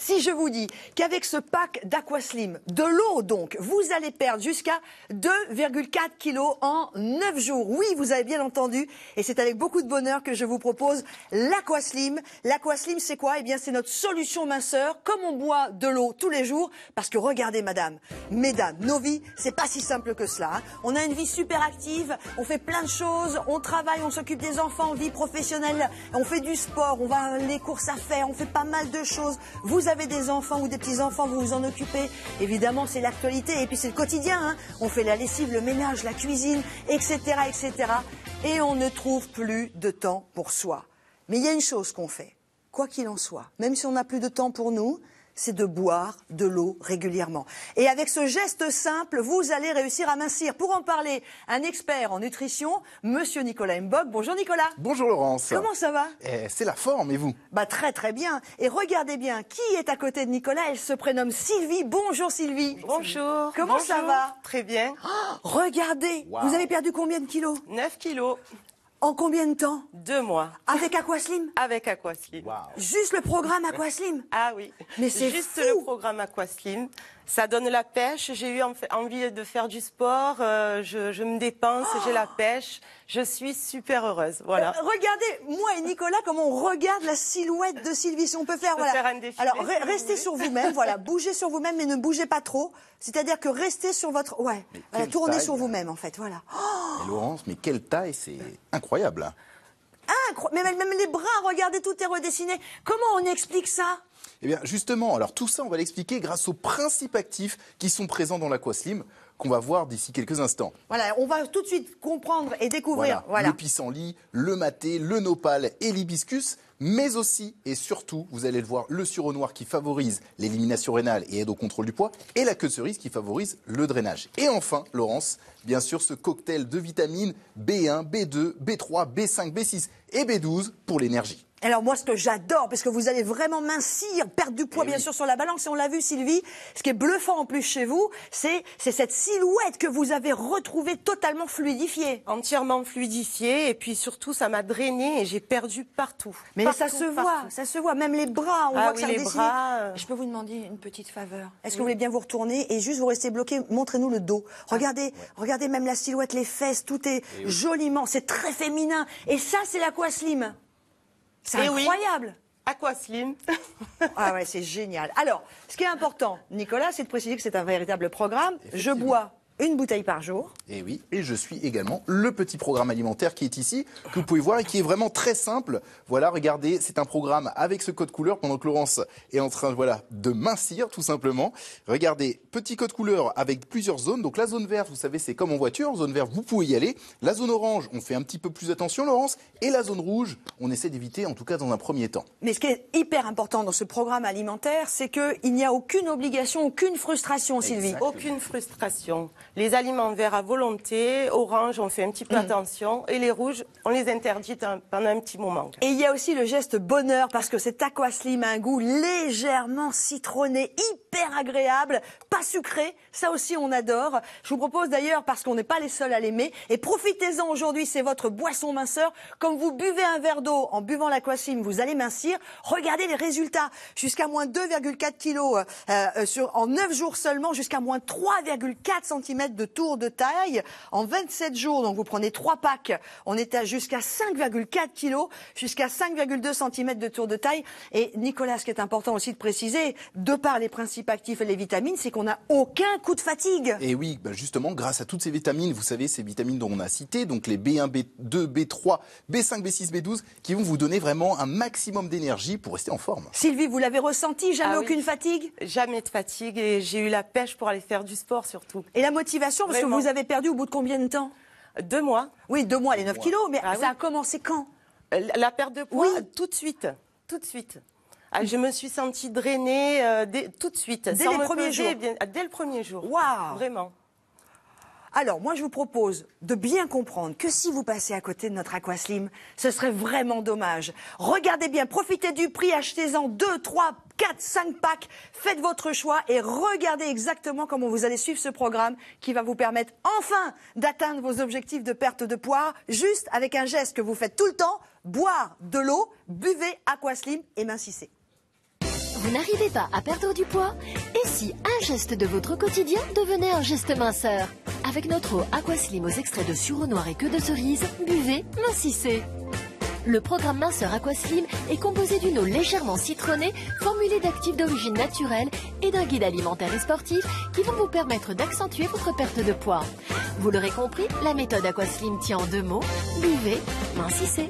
Si je vous dis qu'avec ce pack d'Aquaslim, de l'eau donc, vous allez perdre jusqu'à 2,4 kilos en 9 jours. Oui, vous avez bien entendu. Et c'est avec beaucoup de bonheur que je vous propose l'Aquaslim. L'Aquaslim, c'est quoi? Eh bien, c'est notre solution minceur. Comme on boit de l'eau tous les jours, parce que regardez, mesdames, nos vies, c'est pas si simple que cela. Hein. On a une vie super active, on fait plein de choses, on travaille, on s'occupe des enfants, vie professionnelle, on fait du sport, on va les courses à faire, on fait pas mal de choses. Vous avez des enfants ou des petits-enfants, vous vous en occupez. Évidemment, c'est l'actualité et puis c'est le quotidien. Hein. On fait la lessive, le ménage, la cuisine, etc., etc. Et on ne trouve plus de temps pour soi. Mais il y a une chose qu'on fait, quoi qu'il en soit, même si on n'a plus de temps pour nous, c'est de boire de l'eau régulièrement. Et avec ce geste simple, vous allez réussir à mincir. Pour en parler, un expert en nutrition, Monsieur Nicolas Mbog. Bonjour Nicolas. Bonjour Laurence. Comment ça va? C'est la forme, et vous? Bah très très bien. Et regardez bien, qui est à côté de Nicolas? Elle se prénomme Sylvie. Bonjour Sylvie. Bonjour. Comment ça va? Très bien. Oh, regardez, Wow. Vous avez perdu combien de kilos? 9 kilos. En combien de temps? 2 mois. Avec Aquaslim? Avec Aquaslim. Wow. Juste le programme Aquaslim? Ah oui. Mais c'est juste fou. le programme Aquaslim. Ça donne la pêche. J'ai eu envie de faire du sport. Je me dépense, j'ai la pêche. Je suis super heureuse. Voilà. Regardez, moi et Nicolas, comment on regarde la silhouette de Sylvie. Si on peut faire, On peut faire un défilé, Alors, si vous restez voulez. sur vous-même, voilà. Bougez sur vous-même, mais ne bougez pas trop. C'est-à-dire que restez sur votre... Ouais, voilà, quelle tournez taille. sur vous-même, en fait, voilà. Oh, Et Laurence, mais quelle taille, c'est incroyable. même les bras, regardez, tout est redessiné. Comment on explique ça? Eh bien, justement, alors tout ça, on va l'expliquer grâce aux principes actifs qui sont présents dans l'Aquaslim, qu'on va voir d'ici quelques instants. Voilà, on va tout de suite comprendre et découvrir. Voilà. Le pissenlit, le maté, le nopal et l'hibiscus, mais aussi et surtout, vous allez le voir, le sureau noir qui favorise l'élimination rénale et aide au contrôle du poids, et la queue de cerise qui favorise le drainage. Et enfin, Laurence, bien sûr, ce cocktail de vitamines B1, B2, B3, B5, B6 et B12 pour l'énergie. Alors moi, ce que j'adore, parce que vous allez vraiment mincir, perdre du poids, bien sûr, sur la balance. Et on l'a vu, Sylvie, ce qui est bluffant en plus chez vous, c'est cette silhouette que vous avez retrouvée totalement fluidifiée. Entièrement fluidifiée. Et puis surtout, ça m'a drainée et j'ai perdu partout. Mais Partout, ça se voit, partout. ça se voit. Même les bras, on Ah voit que oui, ça les redessine. bras, Je peux vous demander une petite faveur? Est-ce que vous voulez bien vous retourner et juste vous restez bloqué? Montrez-nous le dos. Regardez, regardez même la silhouette, les fesses, tout est joliment, c'est très féminin. Et ça, c'est l'Aquaslim. C'est Eh oui. incroyable. Aquaslim. Ah ouais, c'est génial. Alors, ce qui est important, Nicolas, c'est de préciser que c'est un véritable programme. Je bois une bouteille par jour. Et oui, et je suis également le petit programme alimentaire qui est ici, que vous pouvez voir et qui est vraiment très simple. Voilà, regardez, c'est un programme avec ce code couleur pendant que Laurence est en train de mincir tout simplement. Regardez, petit code couleur avec plusieurs zones. Donc la zone verte, vous savez, c'est comme en voiture. Zone verte, vous pouvez y aller. La zone orange, on fait un petit peu plus attention, Laurence. Et la zone rouge, on essaie d'éviter, en tout cas dans un premier temps. Mais ce qui est hyper important dans ce programme alimentaire, c'est qu'il n'y a aucune obligation, aucune frustration, Sylvie. Exactement. Aucune frustration. Les aliments verts à volonté, orange, on fait un petit peu attention. Et les rouges, on les interdit pendant un petit moment. Et il y a aussi le geste bonheur, parce que cet Aquaslim a un goût légèrement citronné, hyper agréable, pas sucré, ça aussi on adore. Je vous propose d'ailleurs, parce qu'on n'est pas les seuls à l'aimer, et profitez-en aujourd'hui, c'est votre boisson minceur. Comme vous buvez un verre d'eau en buvant l'Aquaslim, vous allez mincir. Regardez les résultats, jusqu'à moins 2,4 kilos en 9 jours seulement, jusqu'à moins 3,4 cm de tour de taille. En 27 jours, donc vous prenez 3 packs, on est à jusqu'à 5,4 kilos, jusqu'à 5,2 cm de tour de taille. Et Nicolas, ce qui est important aussi de préciser, de par les principes actifs et les vitamines, c'est qu'on n'a aucun coup de fatigue. Et oui, justement, grâce à toutes ces vitamines, vous savez, ces vitamines dont on a cité, donc les B1, B2, B3, B5, B6, B12, qui vont vous donner vraiment un maximum d'énergie pour rester en forme. Sylvie, vous l'avez ressenti, jamais Ah oui. aucune fatigue? Jamais de fatigue et j'ai eu la pêche pour aller faire du sport surtout. Et la motivation, parce Vraiment. que vous avez perdu au bout de combien de temps? 2 mois. Oui, 2 mois, les 9 kilos, mais Ah ça oui. a commencé quand? La perte de poids, Oui. tout de suite. Tout de suite. Ah, je me suis sentie drainée tout de suite. Dès sans les me premiers peser, jours. dès le premier jour. Waouh! Vraiment. Alors, moi, je vous propose de bien comprendre que si vous passez à côté de notre Aquaslim, ce serait vraiment dommage. Regardez bien, profitez du prix, achetez-en 2, 3, 4, 5 packs, faites votre choix et regardez exactement comment vous allez suivre ce programme qui va vous permettre enfin d'atteindre vos objectifs de perte de poids, juste avec un geste que vous faites tout le temps, boire de l'eau, buvez Aquaslim et mincissez. Vous n'arrivez pas à perdre du poids? Et si un geste de votre quotidien devenait un geste minceur? Avec notre eau Aquaslim aux extraits de sureau noir et queue de cerise, buvez, mincissez. Le programme minceur Aquaslim est composé d'une eau légèrement citronnée, formulée d'actifs d'origine naturelle et d'un guide alimentaire et sportif qui vont vous permettre d'accentuer votre perte de poids. Vous l'aurez compris, la méthode Aquaslim tient en 2 mots, buvez, mincissez.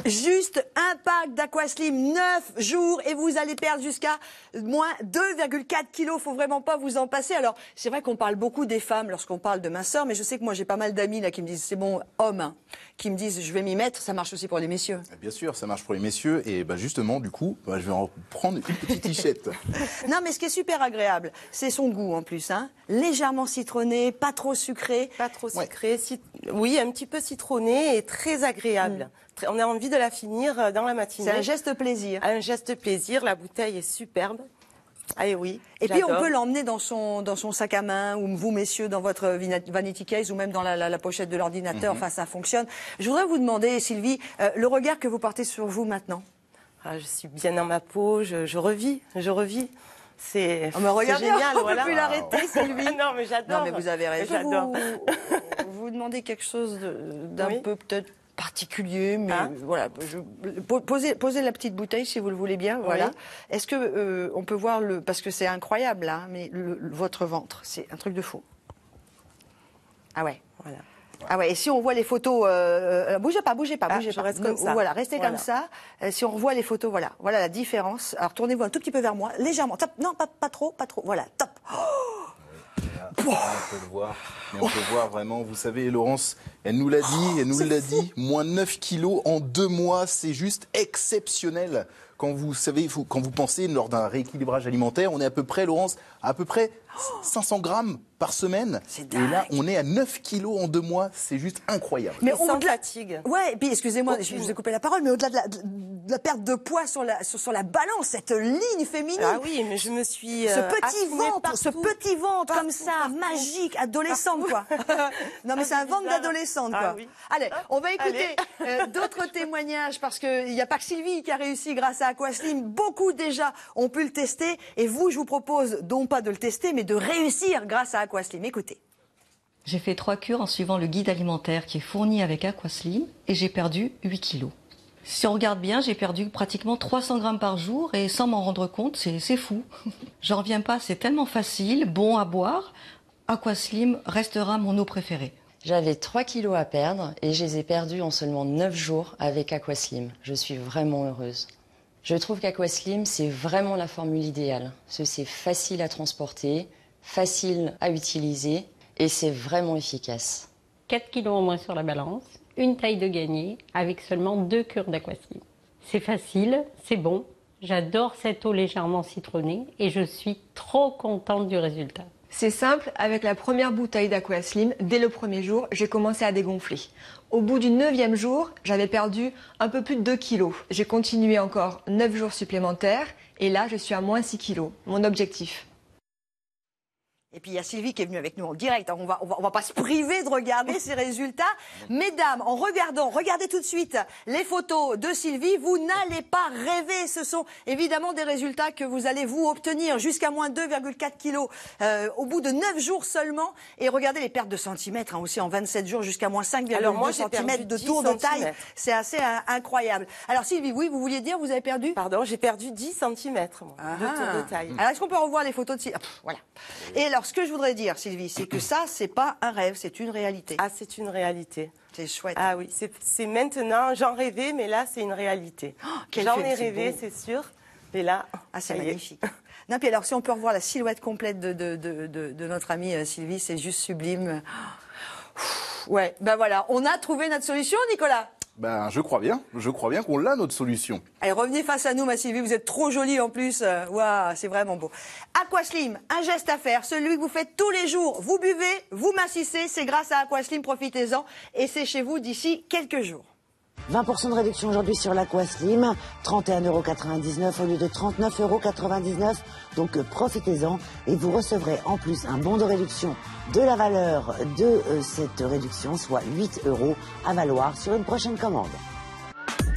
Juste un pack d'Aquaslim, 9 jours, et vous allez perdre jusqu'à moins 2,4 kilos. Faut vraiment pas vous en passer. Alors, c'est vrai qu'on parle beaucoup des femmes lorsqu'on parle de minceur, mais je sais que moi, j'ai pas mal d'amis là qui me disent, c'est bon, hommes, hein, qui me disent, je vais m'y mettre. Ça marche aussi pour les messieurs. Bien sûr, ça marche pour les messieurs. Et justement, du coup, je vais en prendre une petite tichette. Non, mais ce qui est super agréable, c'est son goût en plus. Hein. Légèrement citronné, pas trop sucré. Pas trop sucré, oui, un petit peu citronné et très agréable. On a envie de la finir dans la matinée. C'est un geste plaisir. Un geste plaisir, la bouteille est superbe. Ah oui. Et puis on peut l'emmener dans son sac à main, ou vous messieurs dans votre vanity case, ou même dans la pochette de l'ordinateur. Enfin, ça fonctionne. Je voudrais vous demander, Sylvie, le regard que vous portez sur vous maintenant. Ah, je suis bien dans ma peau, je revis. C'est regardez, génial. On ne peut plus l'arrêter, Sylvie. Non, mais j'adore. Non, mais vous avez raison. J'adore. Vous demandez quelque chose d'un peu peut-être particulier, mais voilà. Posez la petite bouteille si vous le voulez bien. Voilà. Oui. Est-ce que on peut voir parce que c'est incroyable là, mais votre ventre, c'est un truc de fou. Ah ouais. Voilà. Ah ouais. Et si on voit les photos, bougez pas. Je reste comme ça. Voilà, restez comme ça. Si on revoit les photos, voilà la différence. Alors tournez-vous un tout petit peu vers moi, légèrement. Top. Non, pas trop. Voilà, top. On peut le voir, mais on peut voir vraiment, vous savez, Laurence, elle nous l'a dit, moins 9 kilos en 2 mois, c'est juste exceptionnel. Quand vous pensez lors d'un rééquilibrage alimentaire, on est à peu près, Laurence, 500 grammes par semaine. Et là, on est à 9 kilos en 2 mois, c'est juste incroyable. Mais sans fatigue. Ouais, et puis excusez-moi, je vous ai coupé la parole, mais au-delà de la perte de poids sur la balance, cette ligne féminine. Ah oui, mais je me suis ce petit ventre partout, comme ça, magique, adolescente quoi. Non mais c'est un ventre d'adolescente quoi. Ah, oui. Allez, on va écouter d'autres témoignages parce qu'il n'y a pas que Sylvie qui a réussi grâce à Aquaslim. Beaucoup déjà ont pu le tester et vous, je vous propose non pas de le tester, mais de réussir grâce à Aquaslim. Écoutez. J'ai fait 3 cures en suivant le guide alimentaire qui est fourni avec Aquaslim et j'ai perdu 8 kilos. Si on regarde bien, j'ai perdu pratiquement 300 grammes par jour et sans m'en rendre compte, c'est fou. J'en reviens pas, c'est tellement facile, bon à boire. Aquaslim restera mon eau préférée. J'avais 3 kilos à perdre et je les ai perdus en seulement 9 jours avec Aquaslim. Je suis vraiment heureuse. Je trouve qu'Aquaslim, c'est vraiment la formule idéale. C'est facile à transporter, facile à utiliser et c'est vraiment efficace. 4 kilos en moins sur la balance, une taille de gagné avec seulement 2 cures d'Aquaslim. C'est facile, c'est bon, j'adore cette eau légèrement citronnée et je suis trop contente du résultat. C'est simple, avec la première bouteille d'Aquaslim, dès le premier jour, j'ai commencé à dégonfler. Au bout du 9e jour, j'avais perdu un peu plus de 2 kilos. J'ai continué encore 9 jours supplémentaires et là, je suis à moins 6 kilos, mon objectif. Et puis il y a Sylvie qui est venue avec nous en direct. On va pas se priver de regarder ces résultats. Mesdames, en regardant, regardez tout de suite les photos de Sylvie. Vous n'allez pas rêver. Ce sont évidemment des résultats que vous allez vous obtenir jusqu'à moins 2,4 kilos au bout de 9 jours seulement. Et regardez les pertes de centimètres aussi en 27 jours jusqu'à moins 5,2 centimètres de tour de taille. C'est assez incroyable. Alors Sylvie, oui, vous vouliez dire, vous avez perdu? Pardon, j'ai perdu 10 centimètres de tour de taille. Alors est-ce qu'on peut revoir les photos de Sylvie? Voilà. Et alors, ce que je voudrais dire, Sylvie, c'est que ça, c'est pas un rêve, c'est une réalité. Ah, c'est une réalité. C'est chouette. Ah oui, c'est maintenant, j'en rêvais, mais là, c'est une réalité. J'en ai rêvé, c'est sûr, mais là... Ah, c'est magnifique. Non, puis alors, si on peut revoir la silhouette complète de notre amie Sylvie, c'est juste sublime. Ouais, ben voilà, on a trouvé notre solution, Nicolas. Ben, je crois bien qu'on l'a, notre solution. Allez, revenez face à nous, ma Sylvie, vous êtes trop jolie en plus. Waouh, c'est vraiment beau. Aquaslim, un geste à faire, celui que vous faites tous les jours. Vous buvez, vous massissez, c'est grâce à Aquaslim, profitez-en. Et c'est chez vous d'ici quelques jours. 20% de réduction aujourd'hui sur l'Aquaslim, 31,99 € au lieu de 39,99 €. Donc profitez-en et vous recevrez en plus un bon de réduction de la valeur de cette réduction, soit 8 € à valoir sur une prochaine commande.